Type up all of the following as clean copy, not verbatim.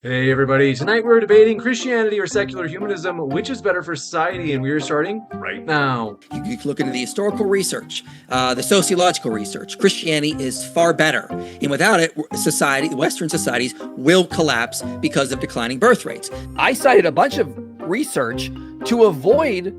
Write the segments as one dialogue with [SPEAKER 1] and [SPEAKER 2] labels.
[SPEAKER 1] Hey everybody, tonight we're debating Christianity or secular humanism, which is better for society, and we are starting right now.
[SPEAKER 2] You look into the historical research, the sociological research. Christianity is far better, and without it, Western societies will collapse because of declining birth rates. I cited a bunch of research to avoid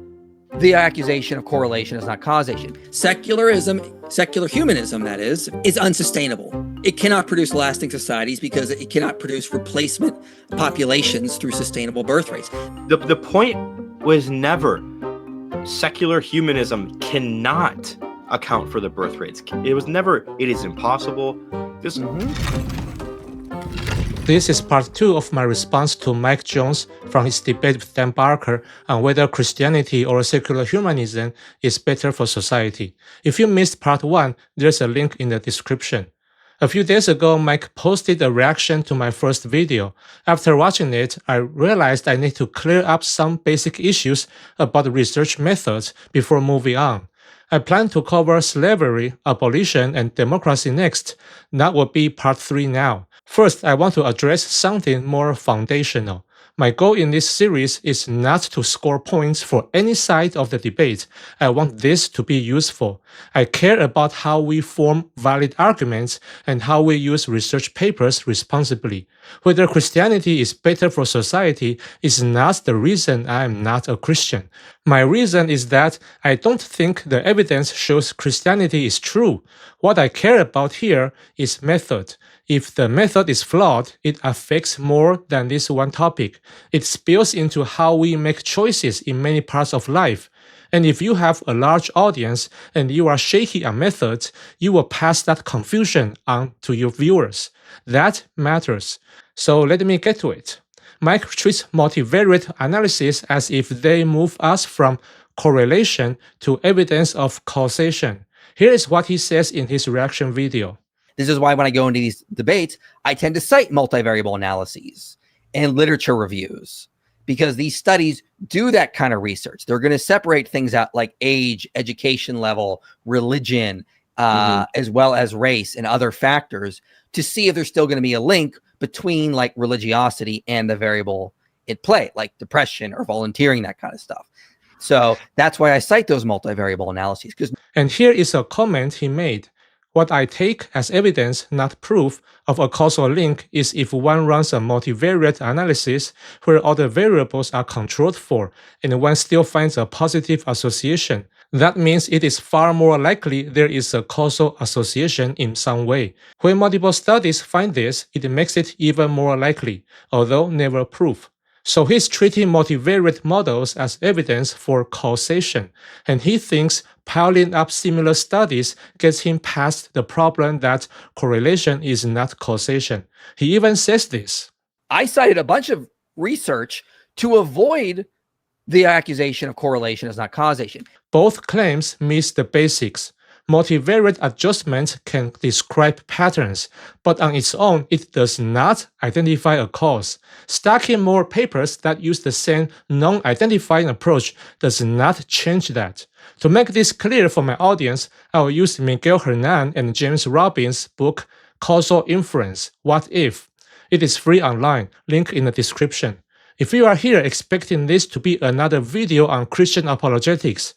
[SPEAKER 2] the accusation of correlation is not causation. Secularism, secular humanism, that is unsustainable. It cannot produce lasting societies because it cannot produce replacement populations through sustainable birth rates.
[SPEAKER 3] The point was never secular humanism cannot account for the birth rates. It was never, it is impossible.
[SPEAKER 4] This is part 2 of my response to Mike Jones from his debate with Dan Barker on whether Christianity or secular humanism is better for society. If you missed part 1, there's a link in the description. A few days ago, Mike posted a reaction to my first video. After watching it, I realized I need to clear up some basic issues about research methods before moving on. I plan to cover slavery, abolition, and democracy next. That will be part 3 now. First, I want to address something more foundational. My goal in this series is not to score points for any side of the debate. I want this to be useful. I care about how we form valid arguments and how we use research papers responsibly. Whether Christianity is better for society is not the reason I am not a Christian. My reason is that I don't think the evidence shows Christianity is true. What I care about here is method. If the method is flawed, it affects more than this one topic. It spills into how we make choices in many parts of life. And if you have a large audience and you are shaky on methods, you will pass that confusion on to your viewers. That matters. So let me get to it. Mike treats multivariate analysis as if they move us from correlation to evidence of causation. Here is what he says in his reaction video.
[SPEAKER 2] This is why when I go into these debates, I tend to cite multivariable analyses and literature reviews, because these studies do that kind of research. They're going to separate things out like age, education level, religion, as well as race and other factors to see if there's still going to be a link between like religiosity and the variable at play, like depression or volunteering, that kind of stuff. So that's why I cite those multivariable analyses.
[SPEAKER 4] And here is a comment he made. What I take as evidence, not proof, of a causal link is if one runs a multivariate analysis where all the variables are controlled for and one still finds a positive association. That means it is far more likely there is a causal association in some way. When multiple studies find this, it makes it even more likely, although never proof. So he's treating multivariate models as evidence for causation, and he thinks piling up similar studies gets him past the problem that correlation is not causation. He even says this.
[SPEAKER 2] I cited a bunch of research to avoid the accusation of correlation is not causation.
[SPEAKER 4] Both claims miss the basics. Multivariate adjustment can describe patterns, but on its own, it does not identify a cause. Stacking more papers that use the same non-identifying approach does not change that. To make this clear for my audience, I will use Miguel Hernan and James Robbins' book, Causal Inference, What If? It is free online, link in the description. If you are here expecting this to be another video on Christian apologetics,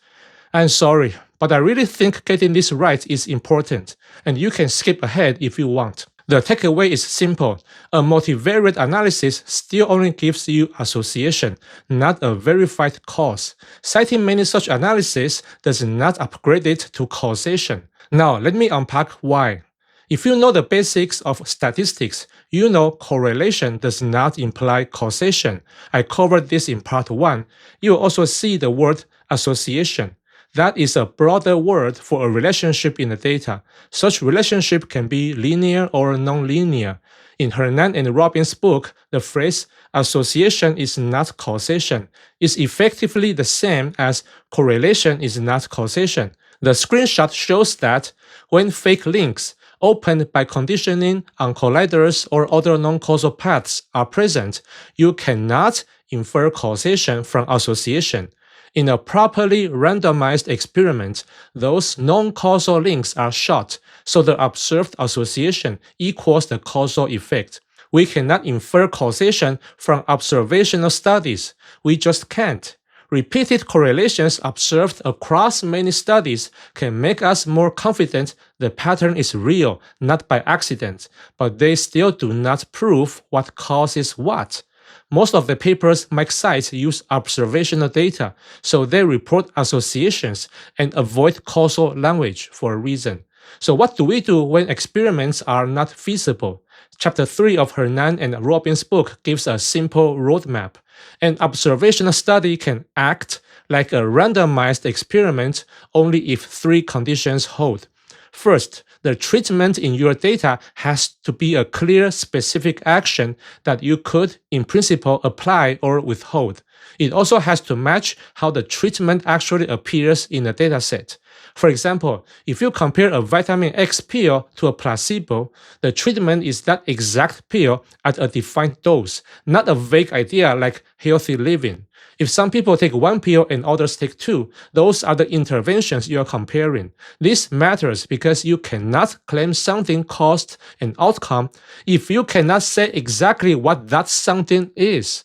[SPEAKER 4] I'm sorry, but I really think getting this right is important, and you can skip ahead if you want. The takeaway is simple. A multivariate analysis still only gives you association, not a verified cause. Citing many such analyses does not upgrade it to causation. Now, let me unpack why. If you know the basics of statistics, you know correlation does not imply causation. I covered this in part 1. You will also see the word association. That is a broader word for a relationship in the data. Such relationship can be linear or non-linear. In Hernan and Robbins' book, the phrase association is not causation is effectively the same as correlation is not causation. The screenshot shows that when fake links opened by conditioning on colliders or other non-causal paths are present, you cannot infer causation from association. In a properly randomized experiment, those non-causal links are shot, so the observed association equals the causal effect. We cannot infer causation from observational studies. We just can't. Repeated correlations observed across many studies can make us more confident the pattern is real, not by accident, but they still do not prove what causes what. Most of the papers Mike cites use observational data, so they report associations and avoid causal language for a reason. So what do we do when experiments are not feasible? Chapter 3 of Hernan and Robin's book gives a simple roadmap. An observational study can act like a randomized experiment only if 3 conditions hold. First, the treatment in your data has to be a clear, specific action that you could, in principle, apply or withhold. It also has to match how the treatment actually appears in the dataset. For example, if you compare a vitamin X pill to a placebo, the treatment is that exact pill at a defined dose, not a vague idea like healthy living. If some people take 1 pill and others take 2, those are the interventions you are comparing. This matters because you cannot claim something caused an outcome if you cannot say exactly what that something is.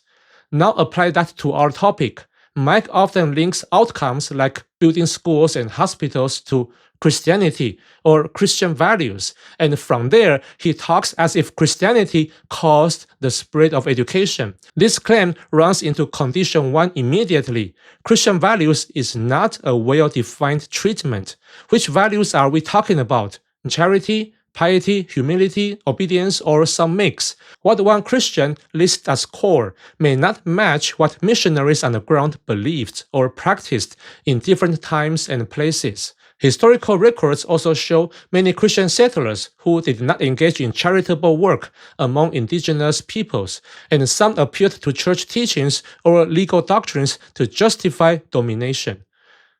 [SPEAKER 4] Now apply that to our topic. Mike often links outcomes like building schools and hospitals to Christianity or Christian values, and from there he talks as if Christianity caused the spread of education. This claim runs into condition 1 immediately. Christian values is not a well-defined treatment. Which values are we talking about? Charity, piety, humility, obedience, or some mix? What one Christian lists as core may not match what missionaries on the ground believed or practiced in different times and places. Historical records also show many Christian settlers who did not engage in charitable work among indigenous peoples, and some appealed to church teachings or legal doctrines to justify domination.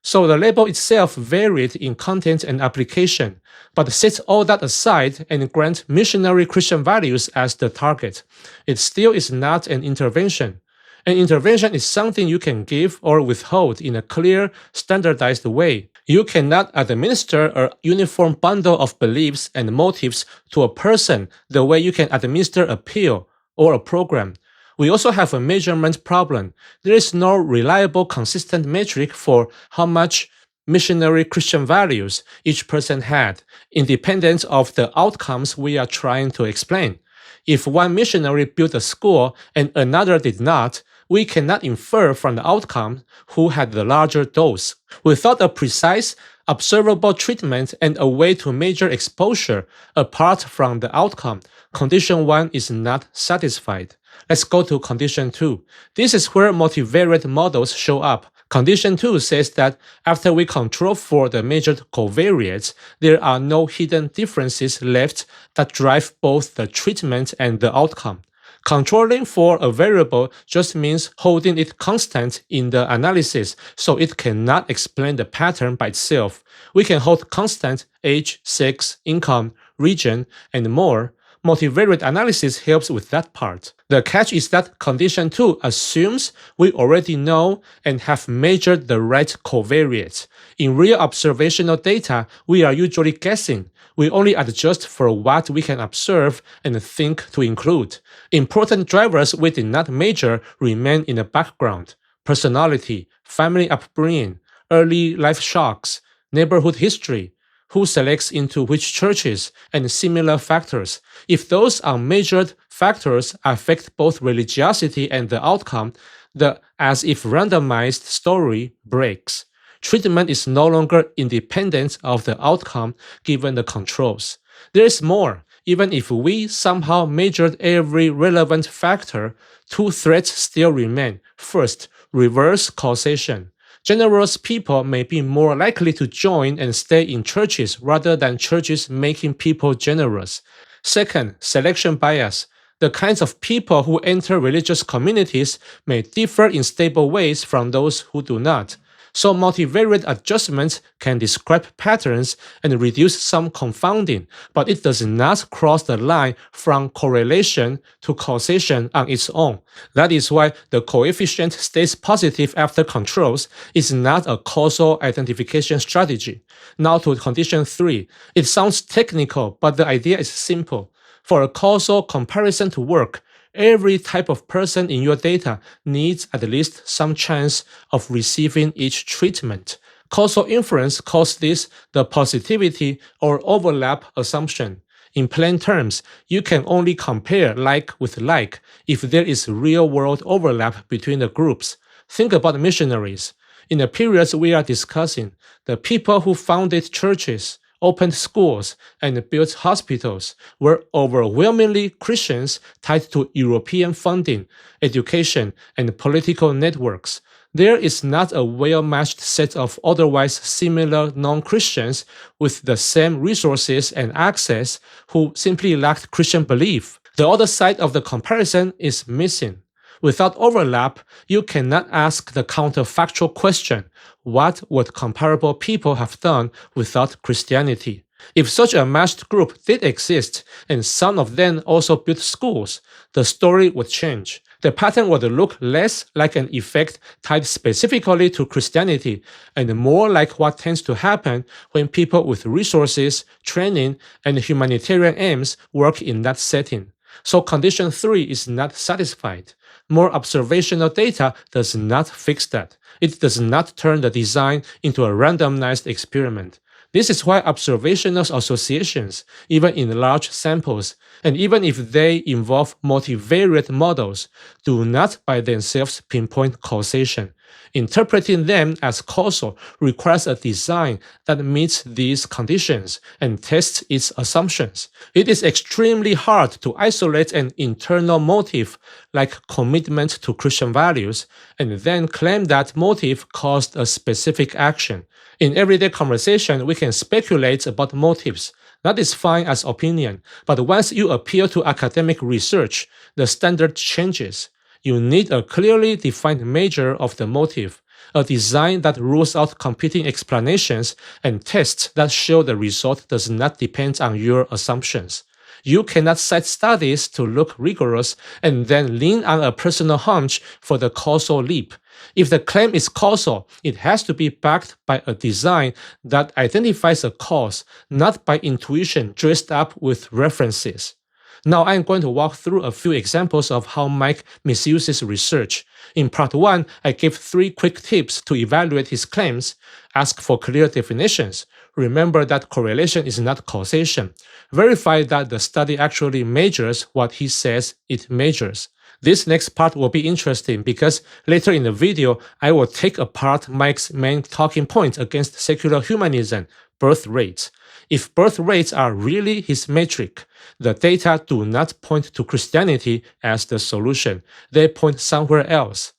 [SPEAKER 4] So the label itself varied in content and application, but set all that aside and grant missionary Christian values as the target. It still is not an intervention. An intervention is something you can give or withhold in a clear, standardized way. You cannot administer a uniform bundle of beliefs and motives to a person the way you can administer a pill or a program. We also have a measurement problem. There is no reliable, consistent metric for how much missionary Christian values each person had, independent of the outcomes we are trying to explain. If one missionary built a school and another did not, we cannot infer from the outcome who had the larger dose. Without a precise, observable treatment and a way to measure exposure apart from the outcome, condition 1 is not satisfied. Let's go to condition 2. This is where multivariate models show up. Condition 2 says that after we control for the measured covariates, there are no hidden differences left that drive both the treatment and the outcome. Controlling for a variable just means holding it constant in the analysis so it cannot explain the pattern by itself. We can hold constant age, sex, income, region, and more. Multivariate analysis helps with that part. The catch is that condition 2 assumes we already know and have measured the right covariates. In real observational data, we are usually guessing. We only adjust for what we can observe and think to include. Important drivers we did not measure remain in the background. Personality, family upbringing, early life shocks, neighborhood history, who selects into which churches, and similar factors. If those unmeasured factors affect both religiosity and the outcome, the as if randomized story breaks. Treatment is no longer independent of the outcome given the controls. There is more. Even if we somehow measured every relevant factor, 2 threats still remain. First, reverse causation. Generous people may be more likely to join and stay in churches rather than churches making people generous. Second, selection bias. The kinds of people who enter religious communities may differ in stable ways from those who do not. So multivariate adjustments can describe patterns and reduce some confounding, but it does not cross the line from correlation to causation on its own. That is why the coefficient stays positive after controls is not a causal identification strategy. Now to condition 3. It sounds technical, but the idea is simple. For a causal comparison to work, every type of person in your data needs at least some chance of receiving each treatment. Causal inference calls this the positivity or overlap assumption. In plain terms, you can only compare like with like if there is real-world overlap between the groups. Think about missionaries. In the periods we are discussing, the people who founded churches, opened schools, and built hospitals were overwhelmingly Christians tied to European funding, education, and political networks. There is not a well-matched set of otherwise similar non-Christians with the same resources and access who simply lacked Christian belief. The other side of the comparison is missing. Without overlap, you cannot ask the counterfactual question, what would comparable people have done without Christianity? If such a matched group did exist, and some of them also built schools, the story would change. The pattern would look less like an effect tied specifically to Christianity, and more like what tends to happen when people with resources, training, and humanitarian aims work in that setting. So condition 3 is not satisfied. More observational data does not fix that. It does not turn the design into a randomized experiment. This is why observational associations, even in large samples, and even if they involve multivariate models, do not by themselves pinpoint causation. Interpreting them as causal requires a design that meets these conditions and tests its assumptions. It is extremely hard to isolate an internal motive like commitment to Christian values and then claim that motive caused a specific action. In everyday conversation, we can speculate about motives. That is fine as opinion, but once you appeal to academic research, the standard changes. You need a clearly defined measure of the motive, a design that rules out competing explanations, and tests that show the result does not depend on your assumptions. You cannot cite studies to look rigorous and then lean on a personal hunch for the causal leap. If the claim is causal, it has to be backed by a design that identifies a cause, not by intuition dressed up with references. Now I'm going to walk through a few examples of how Mike misuses research. In part 1, I gave 3 quick tips to evaluate his claims. Ask for clear definitions. Remember that correlation is not causation. Verify that the study actually measures what he says it measures. This next part will be interesting because later in the video, I will take apart Mike's main talking point against secular humanism, birth rates. If birth rates are really his metric, the data do not point to Christianity as the solution. They point somewhere else.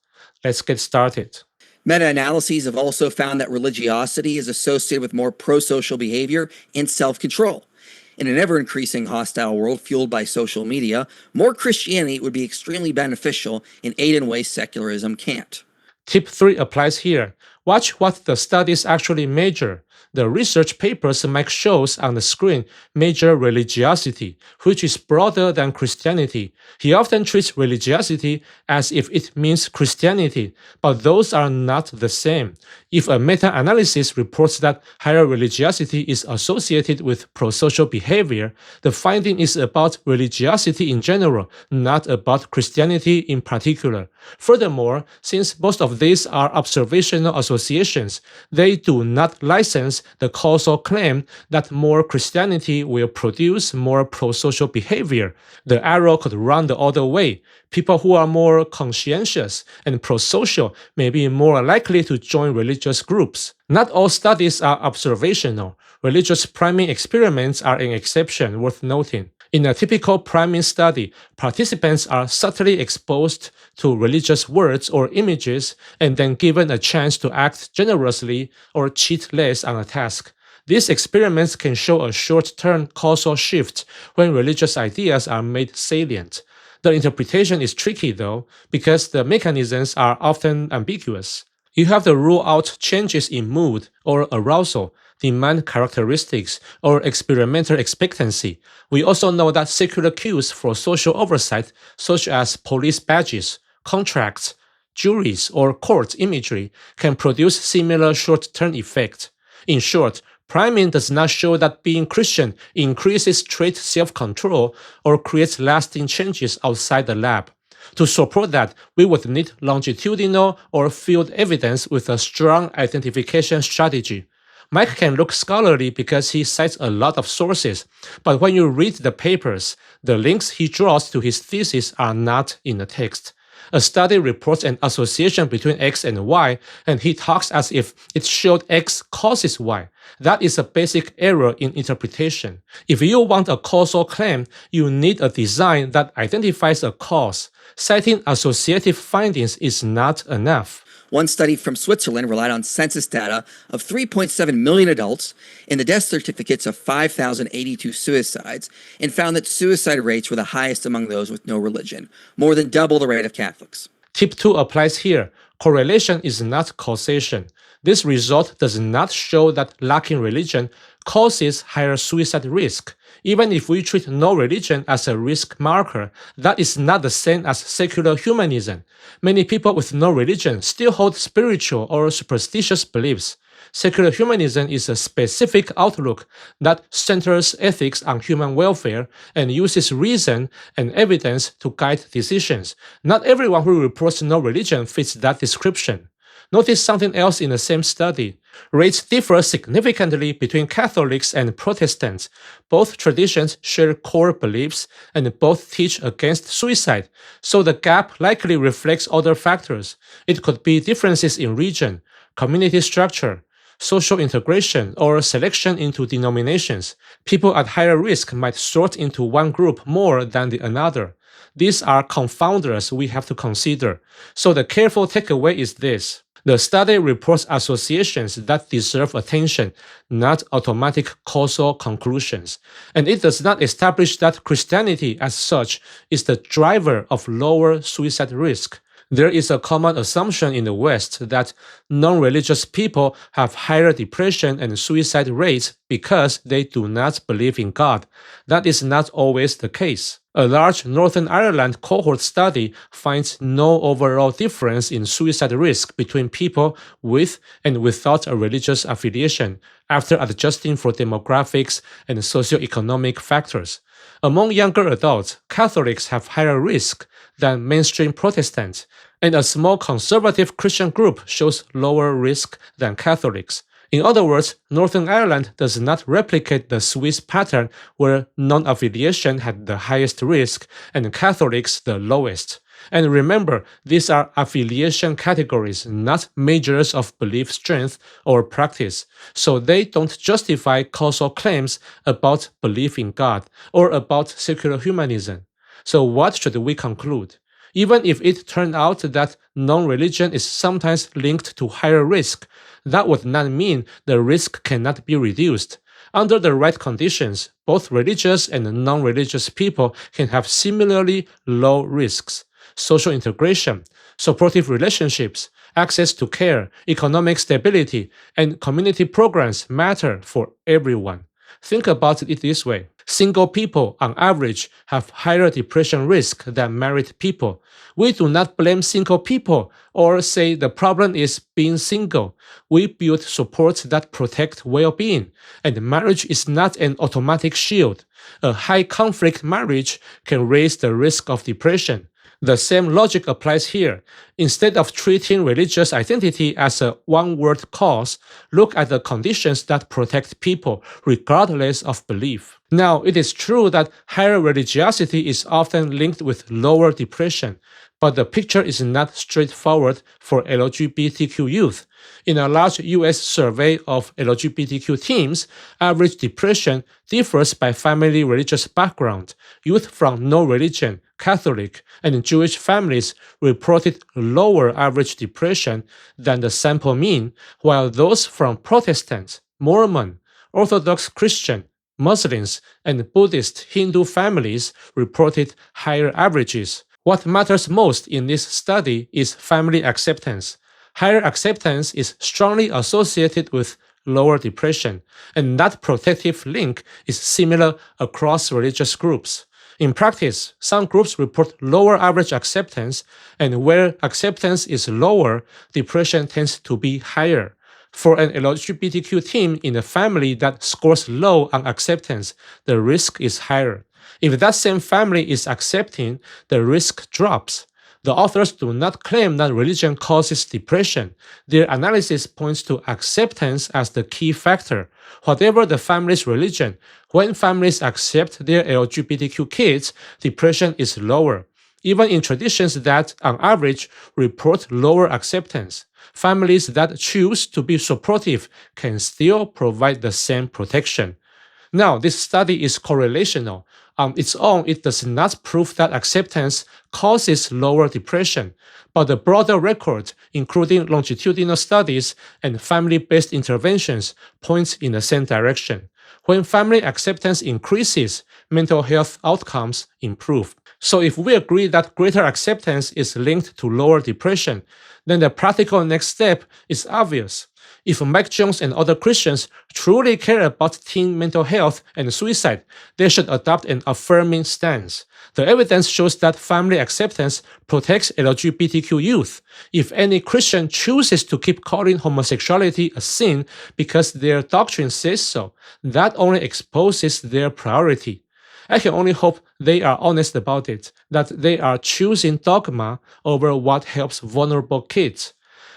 [SPEAKER 4] Let's get started.
[SPEAKER 2] Meta-analyses have also found that religiosity is associated with more pro-social behavior and self-control. In an ever-increasing hostile world fueled by social media, more Christianity would be extremely beneficial and aid in ways secularism can't.
[SPEAKER 4] Tip 3 applies here. Watch what the studies actually measure. The research papers Mike shows on the screen measure religiosity, which is broader than Christianity. He often treats religiosity as if it means Christianity, but those are not the same. If a meta-analysis reports that higher religiosity is associated with pro-social behavior, the finding is about religiosity in general, not about Christianity in particular. Furthermore, since most of these are observational associations, they do not license the causal claim that more Christianity will produce more pro-social behavior. The arrow could run the other way. People who are more conscientious and pro-social may be more likely to join religious groups. Not all studies are observational. Religious priming experiments are an exception worth noting. In a typical priming study, participants are subtly exposed to religious words or images and then given a chance to act generously or cheat less on a task. These experiments can show a short-term causal shift when religious ideas are made salient. The interpretation is tricky though, because the mechanisms are often ambiguous. You have to rule out changes in mood or arousal, demand characteristics, or experimental expectancy. We also know that secular cues for social oversight, such as police badges, contracts, juries, or court imagery, can produce similar short-term effects. In short, Priming does not show that being Christian increases trait self-control or creates lasting changes outside the lab. To support that, we would need longitudinal or field evidence with a strong identification strategy. Mike can look scholarly because he cites a lot of sources, but when you read the papers, the links he draws to his thesis are not in the text. A study reports an association between X and Y, and he talks as if it showed X causes Y. That is a basic error in interpretation. If you want a causal claim, you need a design that identifies a cause. Citing associative findings is not enough.
[SPEAKER 2] One study from Switzerland relied on census data of 3.7 million adults and the death certificates of 5,082 suicides and found that suicide rates were the highest among those with no religion, more than double the rate of Catholics.
[SPEAKER 4] Tip 2 applies here. Correlation is not causation. This result does not show that lacking religion causes higher suicide risk. Even if we treat no religion as a risk marker, that is not the same as secular humanism. Many people with no religion still hold spiritual or superstitious beliefs. Secular humanism is a specific outlook that centers ethics on human welfare and uses reason and evidence to guide decisions. Not everyone who reports no religion fits that description. Notice something else in the same study. Rates differ significantly between Catholics and Protestants. Both traditions share core beliefs and both teach against suicide, so the gap likely reflects other factors. It could be differences in region, community structure, social integration, or selection into denominations. People at higher risk might sort into one group more than the another. These are confounders we have to consider. So the careful takeaway is this. The study reports associations that deserve attention, not automatic causal conclusions. And it does not establish that Christianity as such is the driver of lower suicide risk. There is a common assumption in the West that non-religious people have higher depression and suicide rates because they do not believe in God. That is not always the case. A large Northern Ireland cohort study finds no overall difference in suicide risk between people with and without a religious affiliation after adjusting for demographics and socioeconomic factors. Among younger adults, Catholics have higher risk than mainstream Protestants, and a small conservative Christian group shows lower risk than Catholics. In other words, Northern Ireland does not replicate the Swiss pattern where non-affiliation had the highest risk and Catholics the lowest. And remember, these are affiliation categories, not measures of belief strength or practice, so they don't justify causal claims about belief in God or about secular humanism. So what should we conclude? Even if it turned out that non-religion is sometimes linked to higher risk, that would not mean the risk cannot be reduced. Under the right conditions, both religious and non-religious people can have similarly low risks. Social integration, supportive relationships, access to care, economic stability, and community programs matter for everyone. Think about it this way. Single people, on average, have higher depression risk than married people. We do not blame single people or say the problem is being single. We build supports that protect well-being, and marriage is not an automatic shield. A high-conflict marriage can raise the risk of depression. The same logic applies here. Instead of treating religious identity as a one-word cause, look at the conditions that protect people, regardless of belief. Now, it is true that higher religiosity is often linked with lower depression, but the picture is not straightforward for LGBTQ youth. In a large US survey of LGBTQ teens, average depression differs by family religious background. Youth from no religion, Catholic, and Jewish families reported lower average depression than the sample mean, while those from Protestant, Mormon, Orthodox Christian, Muslims, and Buddhist Hindu families reported higher averages. What matters most in this study is family acceptance. Higher acceptance is strongly associated with lower depression, and that protective link is similar across religious groups. In practice, some groups report lower average acceptance, and where acceptance is lower, depression tends to be higher. For an LGBTQ teen in a family that scores low on acceptance, the risk is higher. If that same family is accepting, the risk drops. The authors do not claim that religion causes depression. Their analysis points to acceptance as the key factor. Whatever the family's religion, when families accept their LGBTQ kids, depression is lower. Even in traditions that, on average, report lower acceptance, families that choose to be supportive can still provide the same protection. Now, this study is correlational. On its own, it does not prove that acceptance causes lower depression, but the broader record, including longitudinal studies and family-based interventions, points in the same direction. When family acceptance increases, mental health outcomes improve. So if we agree that greater acceptance is linked to lower depression, then the practical next step is obvious. If Mike Jones and other Christians truly care about teen mental health and suicide, they should adopt an affirming stance. The evidence shows that family acceptance protects LGBTQ youth. If any Christian chooses to keep calling homosexuality a sin because their doctrine says so, that only exposes their priority. I can only hope they are honest about it, that they are choosing dogma over what helps vulnerable kids.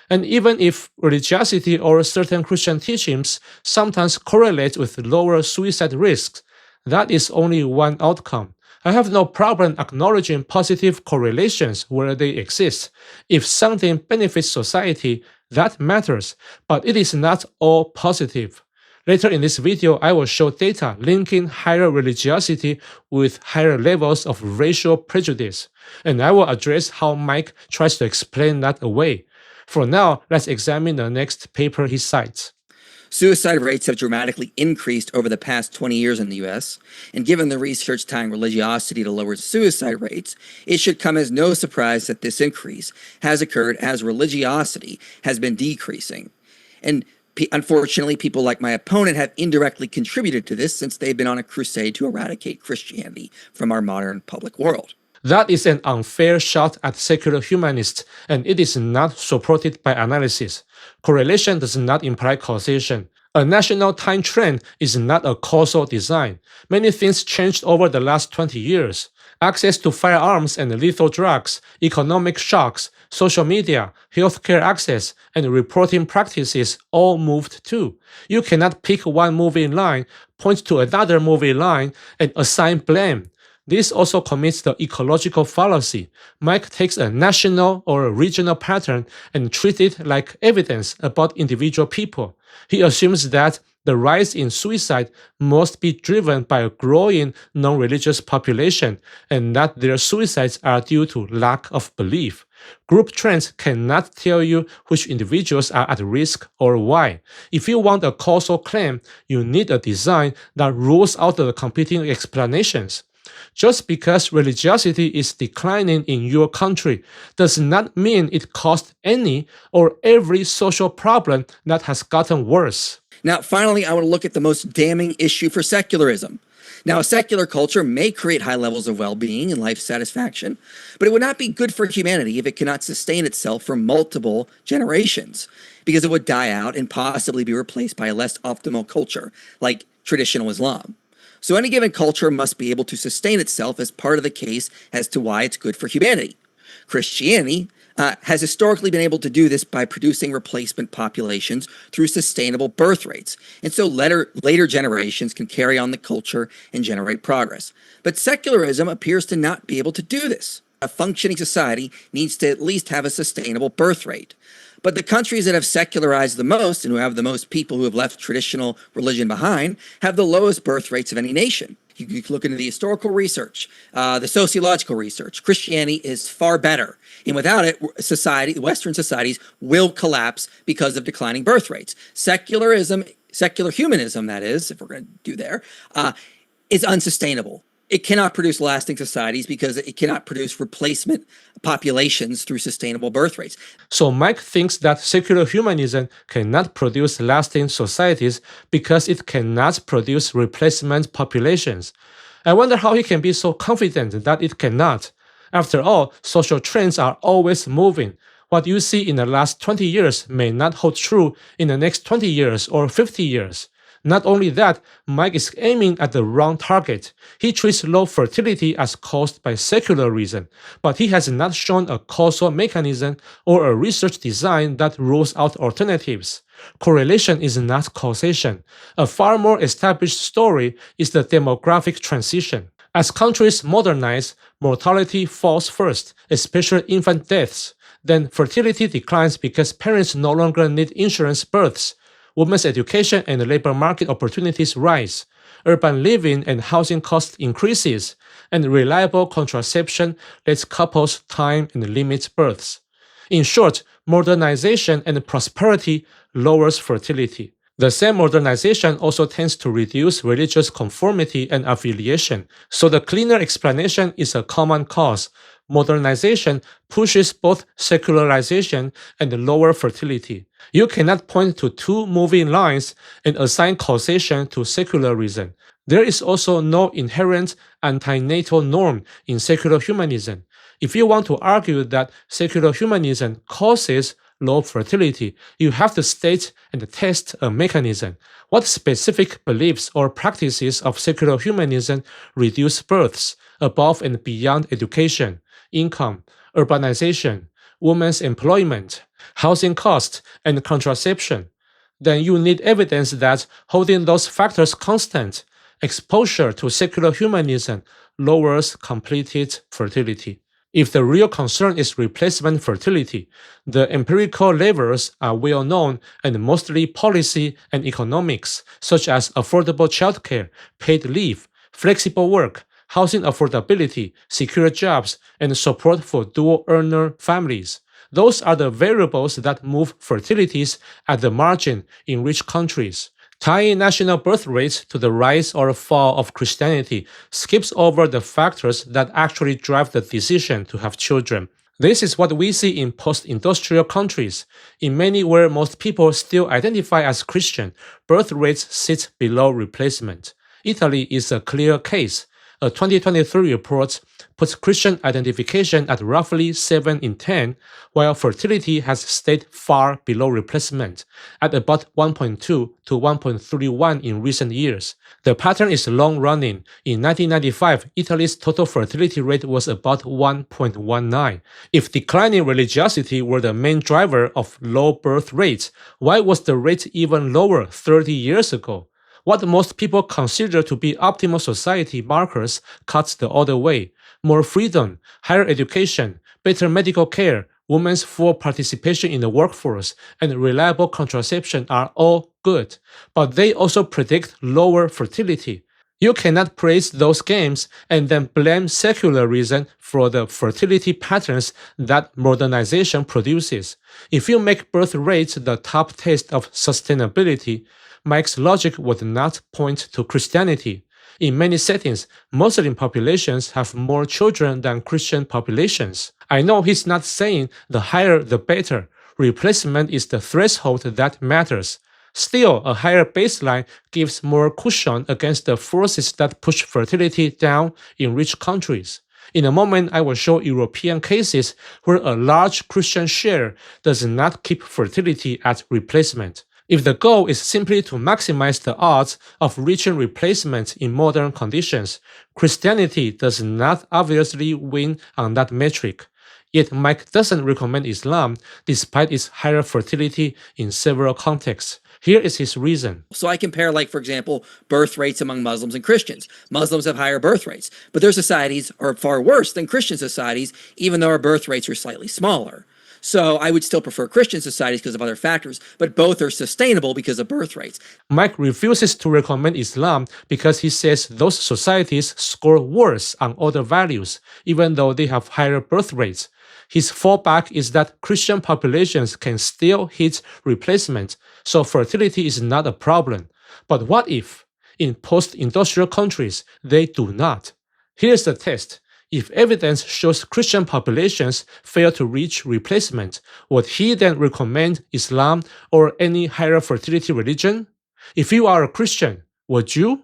[SPEAKER 4] And even if religiosity or certain Christian teachings sometimes correlate with lower suicide risks, that is only one outcome. I have no problem acknowledging positive correlations where they exist. If something benefits society, that matters, but it is not all positive. Later in this video, I will show data linking higher religiosity with higher levels of racial prejudice, and I will address how Mike tries to explain that away. For now, let's examine the next paper he cites.
[SPEAKER 2] Suicide rates have dramatically increased over the past 20 years in the US, and given the research tying religiosity to lower suicide rates, it should come as no surprise that this increase has occurred as religiosity has been decreasing. And unfortunately, people like my opponent have indirectly contributed to this since they've been on a crusade to eradicate Christianity from our modern public world.
[SPEAKER 4] That is an unfair shot at secular humanists, and it is not supported by analysis. Correlation does not imply causation. A national time trend is not a causal design. Many things changed over the last 20 years. Access to firearms and lethal drugs, economic shocks, social media, healthcare access, and reporting practices all moved too. You cannot pick one movie line, point to another movie line, and assign blame. This also commits the ecological fallacy. Mike takes a national or a regional pattern and treats it like evidence about individual people. He assumes that the rise in suicide must be driven by a growing non-religious population and that their suicides are due to lack of belief. Group trends cannot tell you which individuals are at risk or why. If you want a causal claim, you need a design that rules out the competing explanations. Just because religiosity is declining in your country does not mean it caused any or every social problem that has gotten worse.
[SPEAKER 2] Now, finally, I want to look at the most damning issue for secularism. Now, a secular culture may create high levels of well-being and life satisfaction, but it would not be good for humanity if it cannot sustain itself for multiple generations, because it would die out and possibly be replaced by a less optimal culture, like traditional Islam. So any given culture must be able to sustain itself as part of the case as to why it's good for humanity. Christianity has historically been able to do this by producing replacement populations through sustainable birth rates, and so later generations can carry on the culture and generate progress. But secularism appears to not be able to do this. A functioning society needs to at least have a sustainable birth rate. But the countries that have secularized the most and who have the most people who have left traditional religion behind have the lowest birth rates of any nation. You can look into the historical research, the sociological research. Christianity is far better. And without it, Western societies will collapse because of declining birth rates. Secularism, secular humanism, that is, if we're going to do there, is unsustainable. It cannot produce lasting societies because it cannot produce replacement populations through sustainable birth rates.
[SPEAKER 4] So Mike thinks that secular humanism cannot produce lasting societies because it cannot produce replacement populations. I wonder how he can be so confident that it cannot. After all, social trends are always moving. What you see in the last 20 years may not hold true in the next 20 years or 50 years. Not only that, Mike is aiming at the wrong target. He treats low fertility as caused by secularism, but he has not shown a causal mechanism or a research design that rules out alternatives. Correlation is not causation. A far more established story is the demographic transition. As countries modernize, mortality falls first, especially infant deaths. Then fertility declines because parents no longer need insurance births. Women's education and labor market opportunities rise. Urban living and housing costs increases, and reliable contraception lets couples time and limits births. In short, modernization and prosperity lowers fertility. The same modernization also tends to reduce religious conformity and affiliation, so the cleaner explanation is a common cause. Modernization pushes both secularization and lower fertility. You cannot point to two moving lines and assign causation to secularism. There is also no inherent antinatal norm in secular humanism. If you want to argue that secular humanism causes low fertility, you have to state and test a mechanism. What specific beliefs or practices of secular humanism reduce births above and beyond education, income, urbanization, women's employment, housing costs, and contraception? Then you need evidence that holding those factors constant, exposure to secular humanism lowers completed fertility. If the real concern is replacement fertility, the empirical levers are well known and mostly policy and economics, such as affordable childcare, paid leave, flexible work, housing affordability, secure jobs, and support for dual-earner families. Those are the variables that move fertilities at the margin in rich countries. Tying national birth rates to the rise or fall of Christianity skips over the factors that actually drive the decision to have children. This is what we see in post-industrial countries. In many where most people still identify as Christian, birth rates sit below replacement. Italy is a clear case. A 2023 report puts Christian identification at roughly 7 in 10, while fertility has stayed far below replacement, at about 1.2 to 1.31 in recent years. The pattern is long-running. In 1995, Italy's total fertility rate was about 1.19. If declining religiosity were the main driver of low birth rates, why was the rate even lower 30 years ago? What most people consider to be optimal society markers cuts the other way. More freedom, higher education, better medical care, women's full participation in the workforce, and reliable contraception are all good, but they also predict lower fertility. You cannot praise those gains and then blame secularism for the fertility patterns that modernization produces. If you make birth rates the top test of sustainability, Mike's logic would not point to Christianity. In many settings, Muslim populations have more children than Christian populations. I know he's not saying the higher the better. Replacement is the threshold that matters. Still, a higher baseline gives more cushion against the forces that push fertility down in rich countries. In a moment, I will show European cases where a large Christian share does not keep fertility at replacement. If the goal is simply to maximize the odds of reaching replacement in modern conditions, Christianity does not obviously win on that metric. Yet Mike doesn't recommend Islam despite its higher fertility in several contexts. Here is his reason.
[SPEAKER 5] So I compare, like, for example, birth rates among Muslims and Christians. Muslims have higher birth rates, but their societies are far worse than Christian societies, even though our birth rates are slightly smaller. So I would still prefer Christian societies because of other factors, but both are sustainable because of birth rates.
[SPEAKER 4] Mike refuses to recommend Islam because he says those societies score worse on other values, even though they have higher birth rates. His fallback is that Christian populations can still hit replacement, so fertility is not a problem. But what if, in post-industrial countries, they do not? Here's the test. If evidence shows Christian populations fail to reach replacement, would he then recommend Islam or any higher fertility religion? If you are a Christian, would you?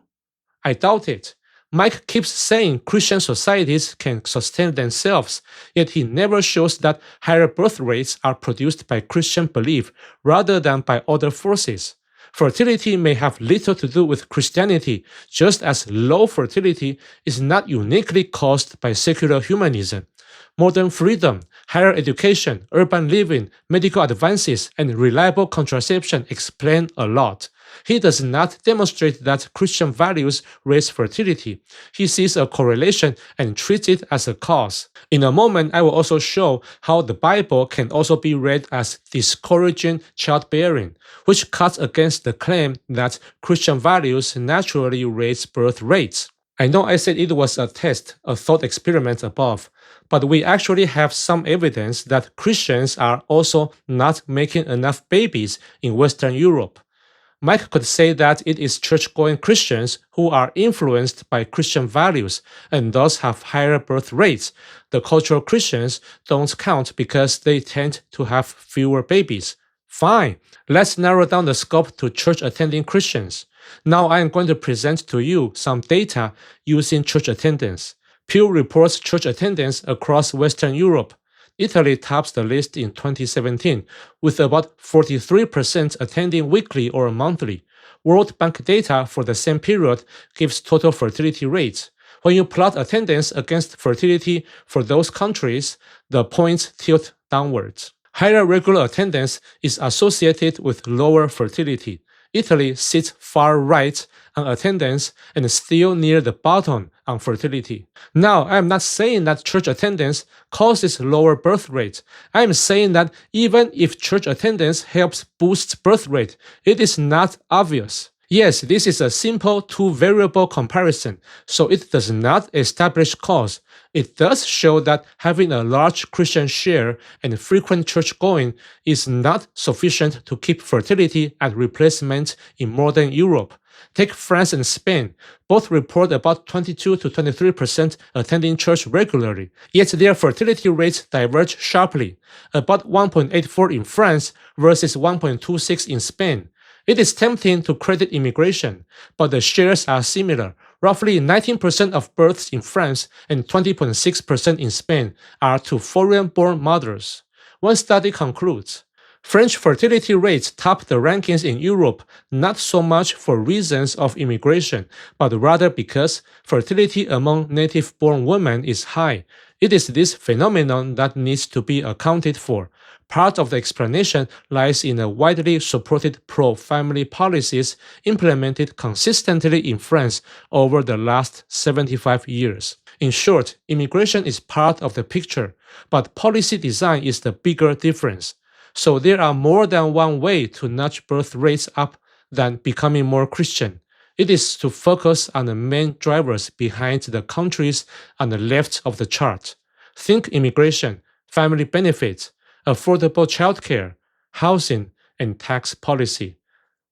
[SPEAKER 4] I doubt it. Mike keeps saying Christian societies can sustain themselves, yet he never shows that higher birth rates are produced by Christian belief rather than by other forces. Fertility may have little to do with Christianity, just as low fertility is not uniquely caused by secular humanism. Modern freedom, higher education, urban living, medical advances, and reliable contraception explain a lot. He does not demonstrate that Christian values raise fertility. He sees a correlation and treats it as a cause. In a moment, I will also show how the Bible can also be read as discouraging childbearing, which cuts against the claim that Christian values naturally raise birth rates. I know I said it was a test, a thought experiment above, but we actually have some evidence that Christians are also not making enough babies in Western Europe. Mike could say that it is church-going Christians who are influenced by Christian values and thus have higher birth rates. The cultural Christians don't count because they tend to have fewer babies. Fine, let's narrow down the scope to church-attending Christians. Now I am going to present to you some data using church attendance. Pew reports church attendance across Western Europe. Italy tops the list in 2017, with about 43% attending weekly or monthly. World Bank data for the same period gives total fertility rates. When you plot attendance against fertility for those countries, the points tilt downwards. Higher regular attendance is associated with lower fertility. Italy sits far right on attendance and still near the bottom on fertility. Now, I am not saying that church attendance causes lower birth rate. I am saying that even if church attendance helps boost birth rate, it is not obvious. Yes, this is a simple two-variable comparison, so it does not establish cause. It does show that having a large Christian share and frequent church-going is not sufficient to keep fertility at replacement in modern Europe. Take France and Spain. Both report about 22 to 23% attending church regularly, yet their fertility rates diverge sharply, about 1.84 in France versus 1.26 in Spain. It is tempting to credit immigration, but the shares are similar. Roughly 19% of births in France and 20.6% in Spain are to foreign-born mothers. One study concludes, French fertility rates top the rankings in Europe not so much for reasons of immigration, but rather because fertility among native-born women is high. It is this phenomenon that needs to be accounted for. Part of the explanation lies in the widely supported pro-family policies implemented consistently in France over the last 75 years. In short, immigration is part of the picture, but policy design is the bigger difference. So there are more than one way to nudge birth rates up than becoming more Christian. It is to focus on the main drivers behind the countries on the left of the chart. Think immigration, family benefits, affordable childcare, housing, and tax policy.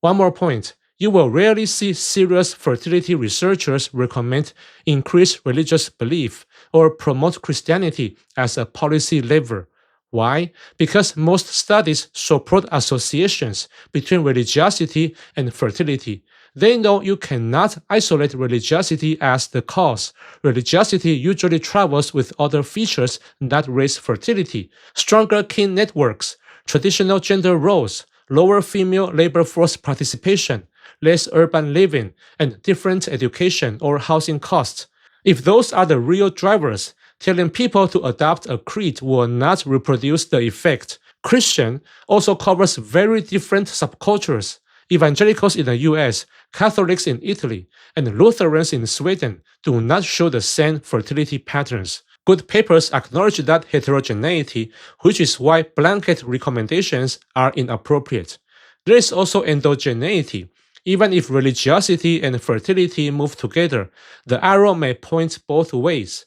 [SPEAKER 4] One more point. You will rarely see serious fertility researchers recommend increased religious belief or promote Christianity as a policy lever. Why? Because most studies support associations between religiosity and fertility. They know you cannot isolate religiosity as the cause. Religiosity usually travels with other features that raise fertility, stronger kin networks, traditional gender roles, lower female labor force participation, less urban living, and different education or housing costs. If those are the real drivers, telling people to adopt a creed will not reproduce the effect. Christian also covers very different subcultures. Evangelicals in the US, Catholics in Italy, and Lutherans in Sweden do not show the same fertility patterns. Good papers acknowledge that heterogeneity, which is why blanket recommendations are inappropriate. There is also endogeneity. Even if religiosity and fertility move together, the arrow may point both ways.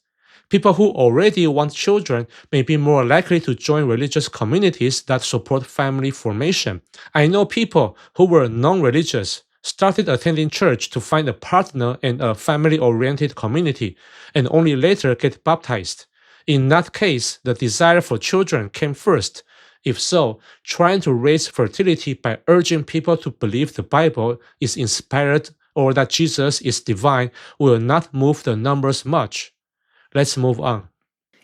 [SPEAKER 4] People who already want children may be more likely to join religious communities that support family formation. I know people who were non-religious, started attending church to find a partner and a family-oriented community, and only later get baptized. In that case, the desire for children came first. If so, trying to raise fertility by urging people to believe the Bible is inspired or that Jesus is divine will not move the numbers much. Let's move on.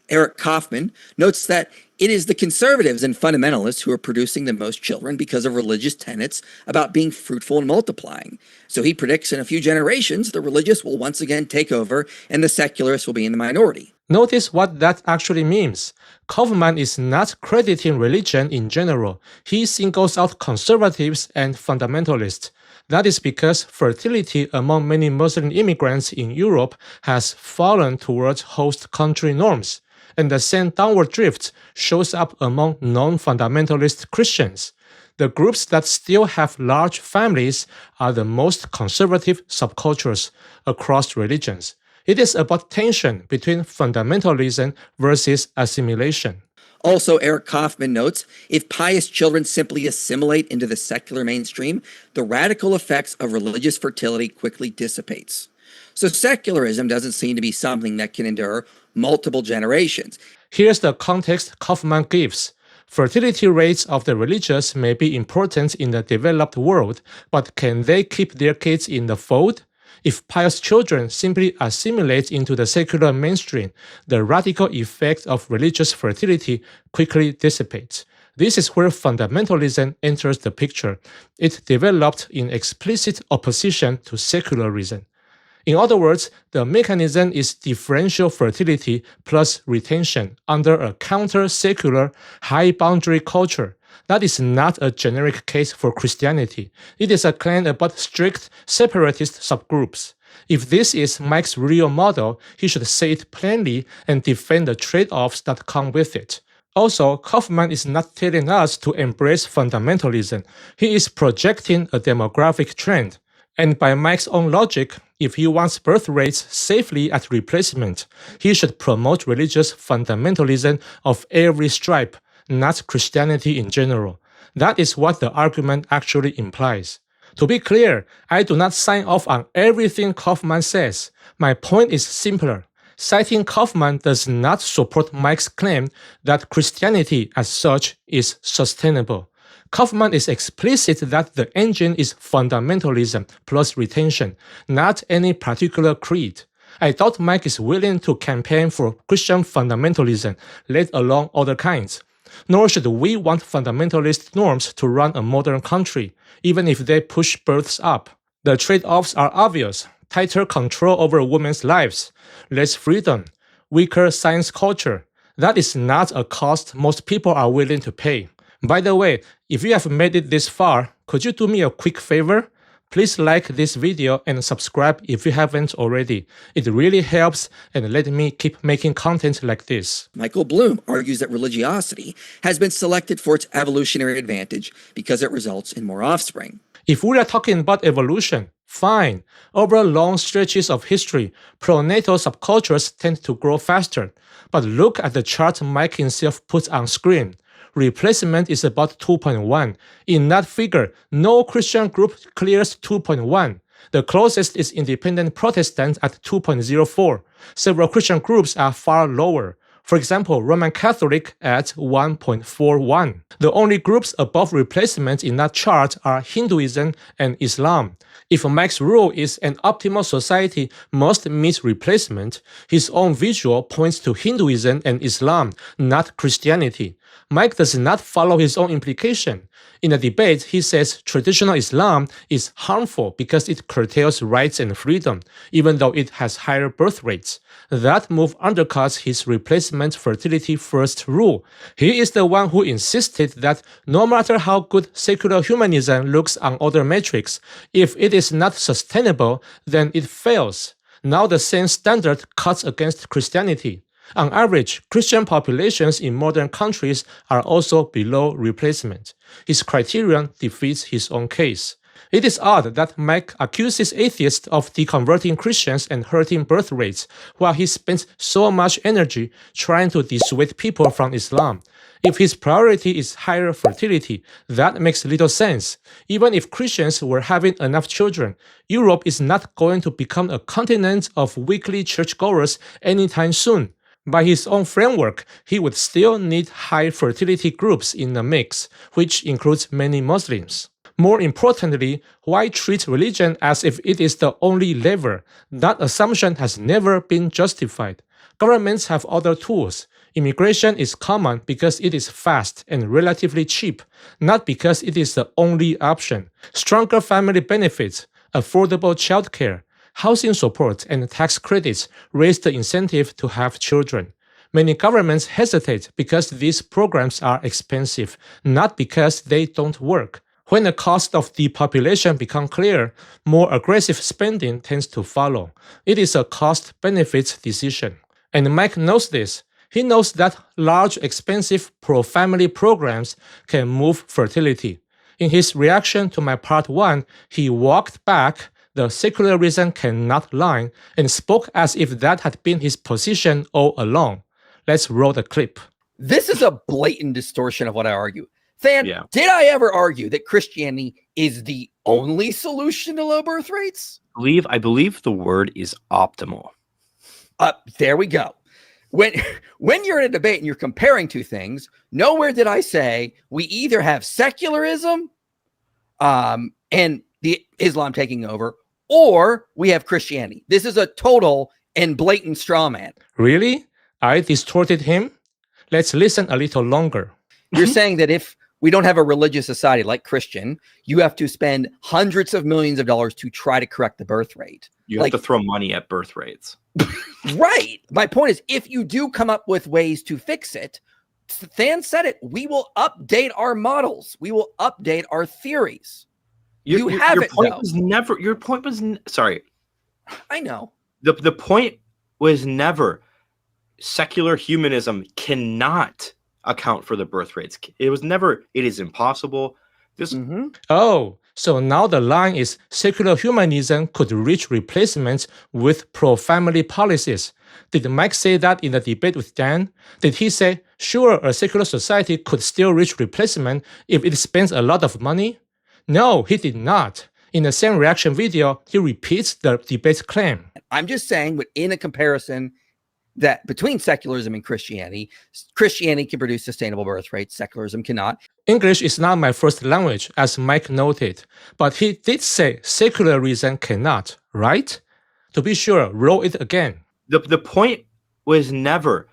[SPEAKER 5] Eric Kaufmann notes that it is the conservatives and fundamentalists who are producing the most children because of religious tenets about being fruitful and multiplying. So he predicts in a few generations the religious will once again take over and the secularists will be in the minority.
[SPEAKER 4] Notice what that actually means. Kaufmann is not crediting religion in general. He singles out conservatives and fundamentalists. That is because fertility among many Muslim immigrants in Europe has fallen towards host country norms, and the same downward drift shows up among non-fundamentalist Christians. The groups that still have large families are the most conservative subcultures across religions. It is about tension between fundamentalism versus assimilation.
[SPEAKER 5] Also, Eric Kaufmann notes, if pious children simply assimilate into the secular mainstream, the radical effects of religious fertility quickly dissipates. So secularism doesn't seem to be something that can endure multiple generations.
[SPEAKER 4] Here's the context Kaufmann gives. Fertility rates of the religious may be important in the developed world, but can they keep their kids in the fold? If pious children simply assimilate into the secular mainstream, the radical effect of religious fertility quickly dissipates. This is where fundamentalism enters the picture. It developed in explicit opposition to secularism. In other words, the mechanism is differential fertility plus retention under a counter-secular, high-boundary culture. That is not a generic case for Christianity. It is a claim about strict separatist subgroups. If this is Mike's real model, he should say it plainly and defend the trade-offs that come with it. Also, Kaufmann is not telling us to embrace fundamentalism. He is projecting a demographic trend. And by Mike's own logic, if he wants birth rates safely at replacement, he should promote religious fundamentalism of every stripe, not Christianity in general. That is what the argument actually implies. To be clear, I do not sign off on everything Kaufmann says. My point is simpler. Citing Kaufmann does not support Mike's claim that Christianity as such is sustainable. Kaufmann is explicit that the engine is fundamentalism plus retention, not any particular creed. I doubt Mike is willing to campaign for Christian fundamentalism, let alone other kinds. Nor should we want fundamentalist norms to run a modern country, even if they push births up. The trade-offs are obvious. Tighter control over women's lives, less freedom, weaker science culture. That is not a cost most people are willing to pay. By the way, if you have made it this far, could you do me a quick favor? Please like this video and subscribe if you haven't already. It really helps and let me keep making content like this.
[SPEAKER 5] Michael Blume argues that religiosity has been selected for its evolutionary advantage because it results in more offspring.
[SPEAKER 4] If we are talking about evolution, fine. Over long stretches of history, pro-natal subcultures tend to grow faster. But look at the chart Mike himself puts on screen. Replacement is about 2.1. In that figure, no Christian group clears 2.1. The closest is Independent Protestant at 2.04. Several Christian groups are far lower. For example, Roman Catholic at 1.41. The only groups above replacement in that chart are Hinduism and Islam. If Mike's rule is an optimal society must meet replacement, his own visual points to Hinduism and Islam, not Christianity. Mike does not follow his own implication. In a debate, he says traditional Islam is harmful because it curtails rights and freedom, even though it has higher birth rates. That move undercuts his replacement fertility first rule. He is the one who insisted that no matter how good secular humanism looks on other metrics, if it is not sustainable, then it fails. Now the same standard cuts against Christianity. On average, Christian populations in modern countries are also below replacement. His criterion defeats his own case. It is odd that Mike accuses atheists of deconverting Christians and hurting birth rates, while he spends so much energy trying to dissuade people from Islam. If his priority is higher fertility, that makes little sense. Even if Christians were having enough children, Europe is not going to become a continent of weekly churchgoers anytime soon. By his own framework, he would still need high fertility groups in the mix, which includes many Muslims. More importantly, why treat religion as if it is the only lever? That assumption has never been justified. Governments have other tools. Immigration is common because it is fast and relatively cheap, not because it is the only option. Stronger family benefits, affordable childcare, housing support, and tax credits raise the incentive to have children. Many governments hesitate because these programs are expensive, not because they don't work. When the cost of depopulation becomes clear, more aggressive spending tends to follow. It is a cost-benefit decision. And Mike knows this. He knows that large, expensive pro-family programs can move fertility. In his reaction to my part 1, he walked back the secularism cannot line and spoke as if that had been his position all along. Let's roll the clip.
[SPEAKER 2] This is a blatant distortion of what I argue. Than,
[SPEAKER 3] Yeah.
[SPEAKER 2] did I ever argue that Christianity is the only solution to low birth rates?
[SPEAKER 3] I believe the word is optimal.
[SPEAKER 2] There we go. When you're in a debate and you're comparing two things, nowhere did I say we either have secularism and the Islam taking over, or we have Christianity. This is a total and blatant straw man.
[SPEAKER 4] Really? I distorted him? Let's listen a little longer.
[SPEAKER 2] You're saying that if we don't have a religious society like Christian, you have to spend hundreds of millions of dollars to try to correct the birth rate.
[SPEAKER 3] You have to throw money at birth rates.
[SPEAKER 2] Right. My point is, if you do come up with ways to fix it, Than said it, we will update our models. We will update our theories. Your
[SPEAKER 3] point was sorry.
[SPEAKER 2] I know.
[SPEAKER 3] The point was never secular humanism cannot account for the birth rates. It was never, it is impossible.
[SPEAKER 4] Oh, so now the line is secular humanism could reach replacement with pro-family policies. Did Mike say that in the debate with Dan? Did he say, sure, a secular society could still reach replacement if it spends a lot of money? No, he did not. In the same reaction video, he repeats the debate claim.
[SPEAKER 2] I'm just saying, but in a comparison that between secularism and Christianity can produce sustainable birth rates, secularism cannot.
[SPEAKER 4] English is not my first language, as Mike noted, but he did say secularism cannot, right? To be sure, roll it again.
[SPEAKER 3] The point was never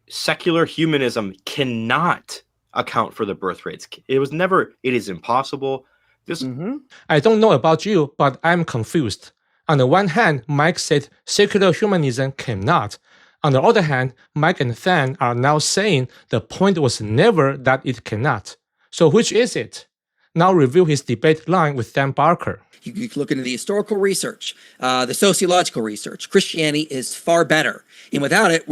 [SPEAKER 3] secular humanism cannot account for the birth rates. It was never, it is impossible.
[SPEAKER 4] I don't know about you, but I'm confused. On the one hand, Mike said secular humanism cannot. On the other hand, Mike and Than are now saying the point was never that it cannot. So which is it? Now review his debate line with Dan Barker.
[SPEAKER 5] You can look into the historical research, the sociological research. Christianity is far better. And without it,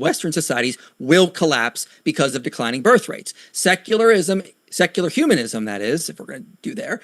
[SPEAKER 5] Western societies will collapse because of declining birth rates. Secular humanism, that is, if we're going to do there,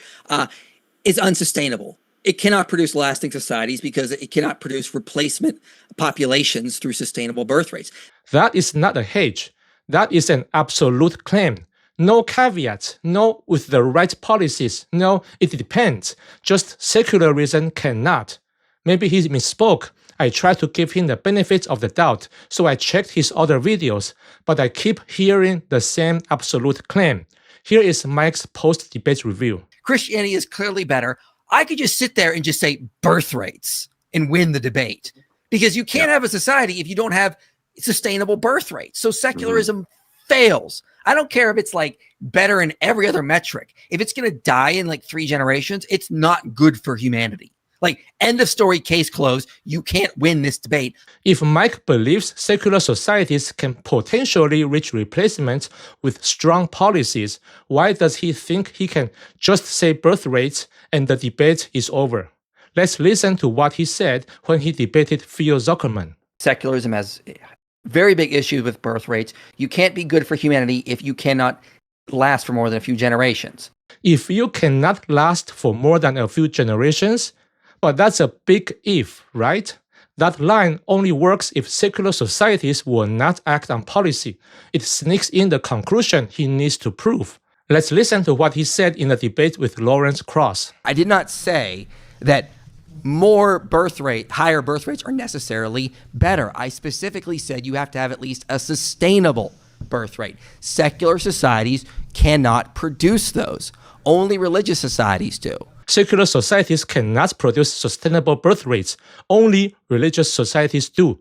[SPEAKER 5] is unsustainable. It cannot produce lasting societies because it cannot produce replacement populations through sustainable birth rates.
[SPEAKER 4] That is not a hedge. That is an absolute claim. No caveats, no with the right policies, no, it depends. Just secularism cannot. Maybe he misspoke. I tried to give him the benefit of the doubt, so I checked his other videos, but I keep hearing the same absolute claim. Here is Mike's post-debate review.
[SPEAKER 2] Christianity is clearly better. I could just sit there and just say birth rates and win the debate, because you can't have a society if you don't have sustainable birth rates. So secularism fails. I don't care if it's like better in every other metric. If it's going to die in like 3 generations, it's not good for humanity. Like, end of story, case closed. You can't win this debate.
[SPEAKER 4] If Mike believes secular societies can potentially reach replacement with strong policies, why does he think he can just say birth rates and the debate is over? Let's listen to what he said when he debated Theo Zuckerman.
[SPEAKER 2] Secularism has very big issues with birth rates. You can't be good for humanity if you cannot last for more than a few generations.
[SPEAKER 4] If you cannot last for more than a few generations, but that's a big if, right? That line only works if secular societies will not act on policy. It sneaks in the conclusion he needs to prove. Let's listen to what he said in the debate with Lawrence Cross.
[SPEAKER 2] I did not say that higher birth rates are necessarily better. I specifically said you have to have at least a sustainable birth rate. Secular societies cannot produce those. Only religious societies do.
[SPEAKER 4] Secular societies cannot produce sustainable birth rates. Only religious societies do.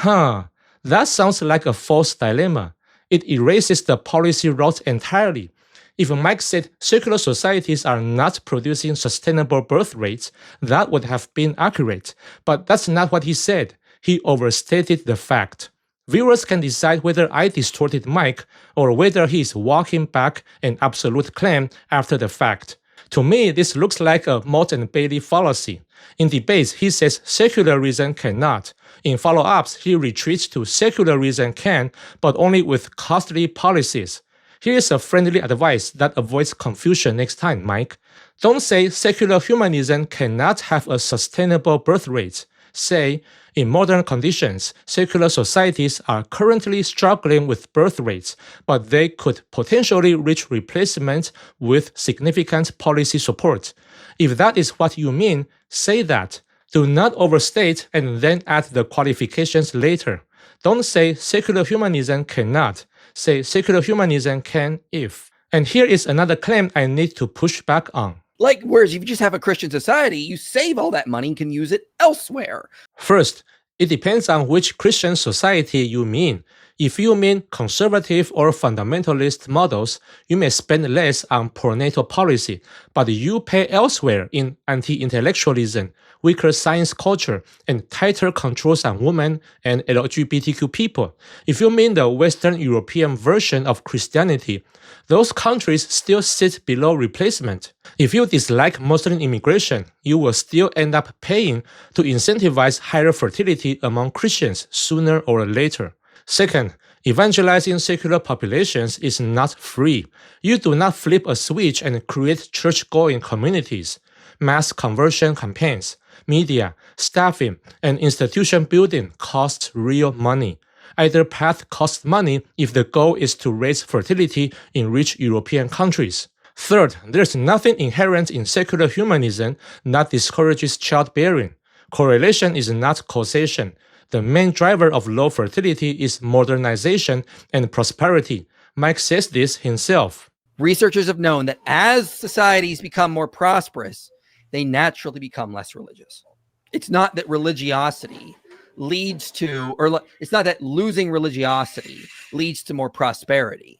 [SPEAKER 4] That sounds like a false dilemma. It erases the policy route entirely. If Mike said secular societies are not producing sustainable birth rates, that would have been accurate. But that's not what he said. He overstated the fact. Viewers can decide whether I distorted Mike or whether he is walking back an absolute claim after the fact. To me, this looks like a Mott and Bailey fallacy. In debates, he says secularism cannot. In follow-ups, he retreats to secularism can, but only with costly policies. Here's a friendly advice that avoids confusion next time, Mike. Don't say secular humanism cannot have a sustainable birth rate. Say, in modern conditions, secular societies are currently struggling with birth rates, but they could potentially reach replacement with significant policy support. If that is what you mean, say that. Do not overstate and then add the qualifications later. Don't say secular humanism cannot. Say secular humanism can if. And here is another claim I need to push back on.
[SPEAKER 2] Like, whereas if you just have a Christian society, you save all that money and can use it elsewhere.
[SPEAKER 4] First, it depends on which Christian society you mean. If you mean conservative or fundamentalist models, you may spend less on pro-natal policy, but you pay elsewhere in anti-intellectualism, weaker science culture, and tighter controls on women and LGBTQ people. If you mean the Western European version of Christianity, those countries still sit below replacement. If you dislike Muslim immigration, you will still end up paying to incentivize higher fertility among Christians sooner or later. Second, evangelizing secular populations is not free. You do not flip a switch and create church-going communities. Mass conversion campaigns, media, staffing, and institution building costs real money. Either path costs money if the goal is to raise fertility in rich European countries. Third, there's nothing inherent in secular humanism that discourages childbearing. Correlation is not causation. The main driver of low fertility is modernization and prosperity. Mike says this himself.
[SPEAKER 2] Researchers have known that as societies become more prosperous, they naturally become less religious. It's not that religiosity leads to, or it's not that losing religiosity leads to more prosperity.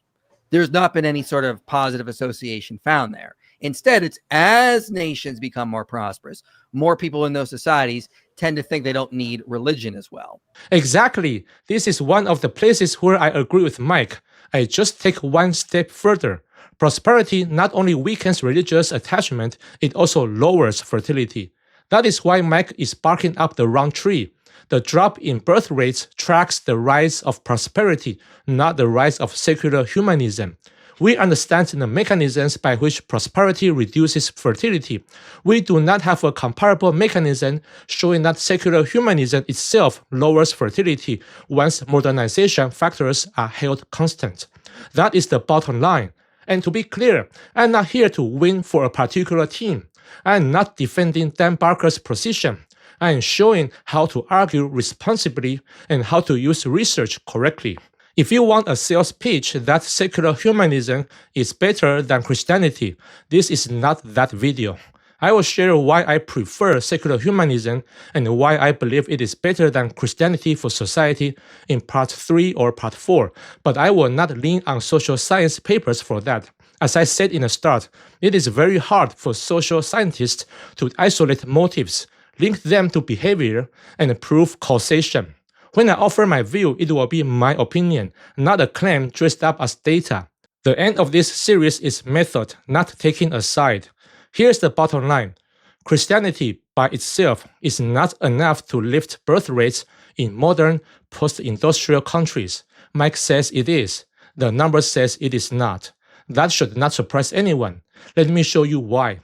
[SPEAKER 2] There's not been any sort of positive association found there. Instead, it's as nations become more prosperous, more people in those societies tend to think they don't need religion as well.
[SPEAKER 4] Exactly. This is one of the places where I agree with Mike. I just take one step further. Prosperity not only weakens religious attachment, it also lowers fertility. That is why Mike is barking up the wrong tree. The drop in birth rates tracks the rise of prosperity, not the rise of secular humanism. We understand the mechanisms by which prosperity reduces fertility. We do not have a comparable mechanism showing that secular humanism itself lowers fertility once modernization factors are held constant. That is the bottom line. And to be clear, I'm not here to win for a particular team. I'm not defending Dan Barker's position. I am showing how to argue responsibly and how to use research correctly. If you want a sales pitch that secular humanism is better than Christianity, this is not that video. I will share why I prefer secular humanism and why I believe it is better than Christianity for society in part 3 or part 4, but I will not lean on social science papers for that. As I said in the start, it is very hard for social scientists to isolate motives, link them to behavior, and prove causation. When I offer my view, it will be my opinion, not a claim dressed up as data. The end of this series is method, not taking a side. Here's the bottom line. Christianity by itself is not enough to lift birth rates in modern post-industrial countries. Mike says it is. The number says it is not. That should not surprise anyone. Let me show you why.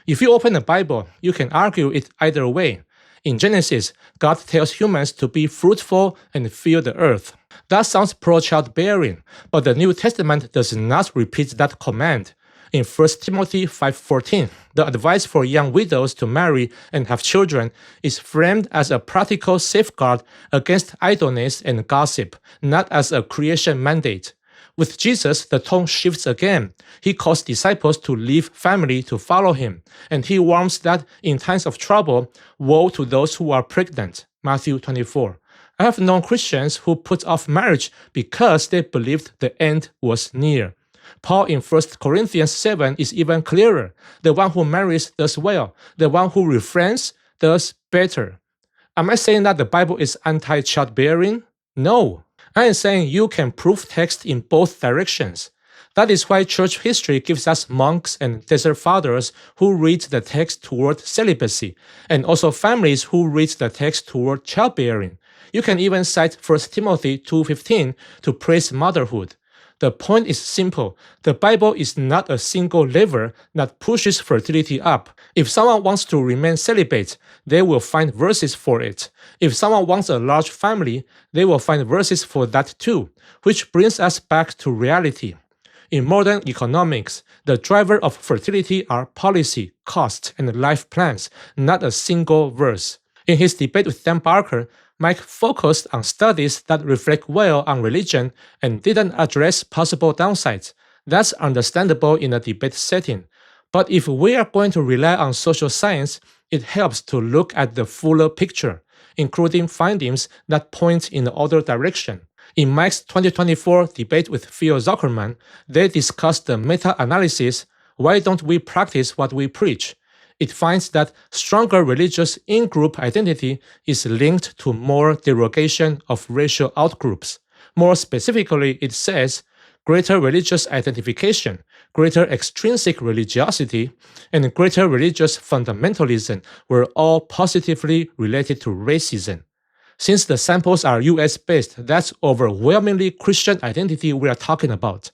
[SPEAKER 4] If you open the Bible, you can argue it either way. In Genesis, God tells humans to be fruitful and fill the earth. That sounds pro-childbearing, but the New Testament does not repeat that command. In 1 Timothy 5:14, the advice for young widows to marry and have children is framed as a practical safeguard against idleness and gossip, not as a creation mandate. With Jesus, the tone shifts again. He calls disciples to leave family to follow him, and he warns that in times of trouble, woe to those who are pregnant. Matthew 24. I have known Christians who put off marriage because they believed the end was near. Paul in 1 Corinthians 7 is even clearer. The one who marries does well. The one who refrains does better. Am I saying that the Bible is anti-childbearing? No. I am saying you can prove text in both directions. That is why church history gives us monks and desert fathers who read the text toward celibacy, and also families who read the text toward childbearing. You can even cite 1 Timothy 2:15 to praise motherhood. The point is simple. The Bible is not a single lever that pushes fertility up. If someone wants to remain celibate, they will find verses for it. If someone wants a large family, they will find verses for that too, which brings us back to reality. In modern economics, the driver of fertility are policy, cost, and life plans, not a single verse. In his debate with Dan Barker, Mike focused on studies that reflect well on religion and didn't address possible downsides. That's understandable in a debate setting. But if we are going to rely on social science, it helps to look at the fuller picture, including findings that point in the other direction. In Mike's 2024 debate with Phil Zuckerman, they discussed the meta-analysis, Why Don't We Practice What We Preach? It finds that stronger religious in-group identity is linked to more derogation of racial outgroups. More specifically, it says greater religious identification, greater extrinsic religiosity, and greater religious fundamentalism were all positively related to racism. Since the samples are US-based, that's overwhelmingly Christian identity we are talking about.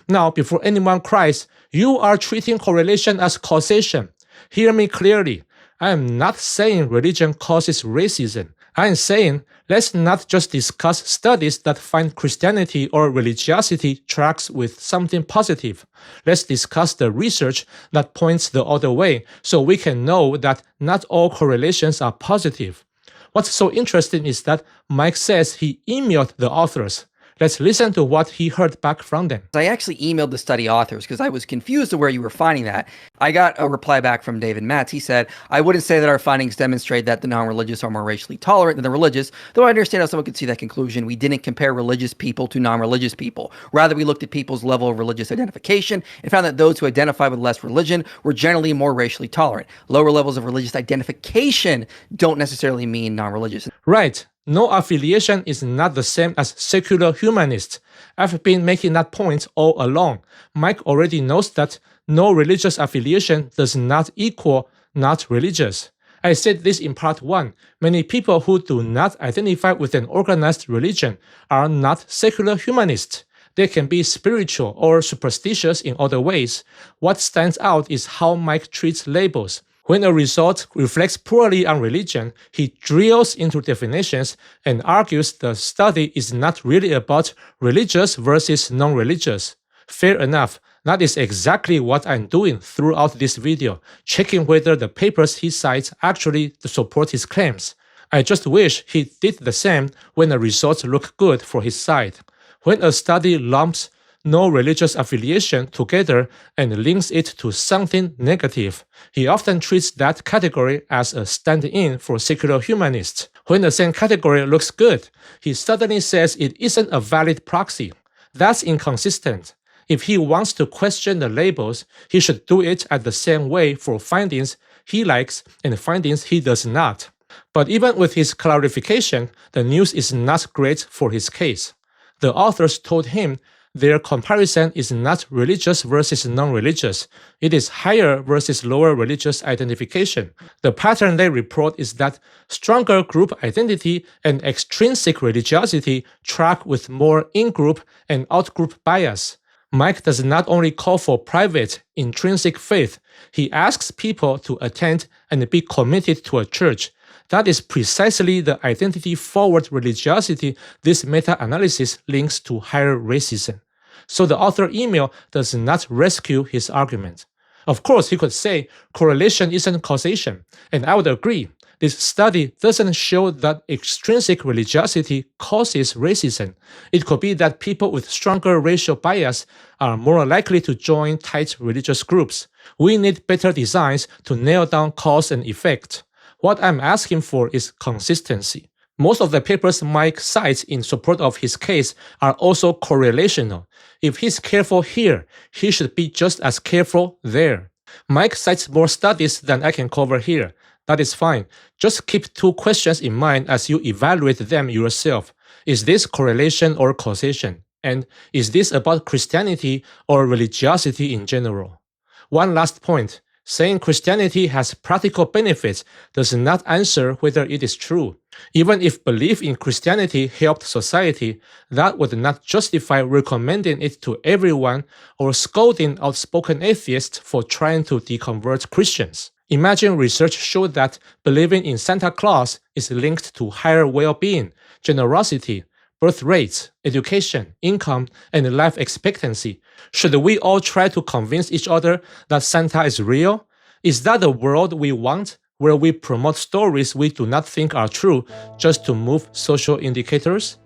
[SPEAKER 4] Now, before anyone cries, you are treating correlation as causation. Hear me clearly. I am not saying religion causes racism. I am saying let's not just discuss studies that find Christianity or religiosity tracks with something positive. Let's discuss the research that points the other way so we can know that not all correlations are positive. What's so interesting is that Mike says he emailed the authors. Let's listen to what he heard back from them.
[SPEAKER 2] I actually emailed the study authors because I was confused of where you were finding that. I got a reply back from David Matz. He said, I wouldn't say that our findings demonstrate that the non-religious are more racially tolerant than the religious, though I understand how someone could see that conclusion. We didn't compare religious people to non-religious people. Rather, we looked at people's level of religious identification and found that those who identify with less religion were generally more racially tolerant. Lower levels of religious identification don't necessarily mean non-religious.
[SPEAKER 4] Right. No affiliation is not the same as secular humanists. I've been making that point all along. Mike already knows that no religious affiliation does not equal not religious. I said this in part 1. Many people who do not identify with an organized religion are not secular humanists. They can be spiritual or superstitious in other ways. What stands out is how Mike treats labels. When a result reflects poorly on religion, he drills into definitions and argues the study is not really about religious versus non-religious. Fair enough, that is exactly what I'm doing throughout this video, checking whether the papers he cites actually support his claims. I just wish he did the same when the results look good for his side. When a study lumps no religious affiliation together and links it to something negative, he often treats that category as a stand-in for secular humanists. When the same category looks good, he suddenly says it isn't a valid proxy. That's inconsistent. If he wants to question the labels, he should do it at the same way for findings he likes and findings he does not. But even with his clarification, the news is not great for his case. The authors told him their comparison is not religious versus non-religious. It is higher versus lower religious identification. The pattern they report is that stronger group identity and extrinsic religiosity track with more in-group and out-group bias. Mike does not only call for private, intrinsic faith, he asks people to attend and be committed to a church. That is precisely the identity-forward religiosity this meta-analysis links to higher racism. So the author email does not rescue his argument. Of course, he could say correlation isn't causation, and I would agree. This study doesn't show that extrinsic religiosity causes racism. It could be that people with stronger racial bias are more likely to join tight religious groups. We need better designs to nail down cause and effect. What I'm asking for is consistency. Most of the papers Mike cites in support of his case are also correlational. If he's careful here, he should be just as careful there. Mike cites more studies than I can cover here. That is fine. Just keep two questions in mind as you evaluate them yourself. Is this correlation or causation? And is this about Christianity or religiosity in general? One last point. Saying Christianity has practical benefits does not answer whether it is true. Even if belief in Christianity helped society, that would not justify recommending it to everyone or scolding outspoken atheists for trying to deconvert Christians. Imagine research showed that believing in Santa Claus is linked to higher well-being, generosity, birth rates, education, income, and life expectancy. Should we all try to convince each other that Santa is real? Is that the world we want, where we promote stories we do not think are true just to move social indicators?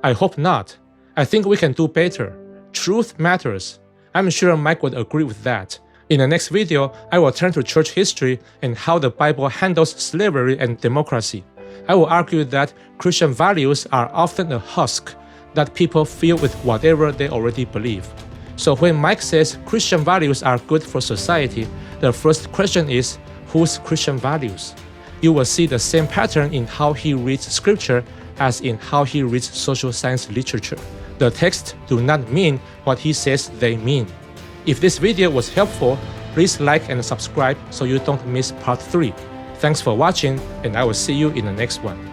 [SPEAKER 4] I hope not. I think we can do better. Truth matters. I'm sure Mike would agree with that. In the next video, I will turn to church history and how the Bible handles slavery and democracy. I will argue that Christian values are often a husk that people fill with whatever they already believe. So when Mike says Christian values are good for society, the first question is, whose Christian values? You will see the same pattern in how he reads scripture as in how he reads social science literature. The texts do not mean what he says they mean. If this video was helpful, please like and subscribe so you don't miss part 3. Thanks for watching, and I will see you in the next one.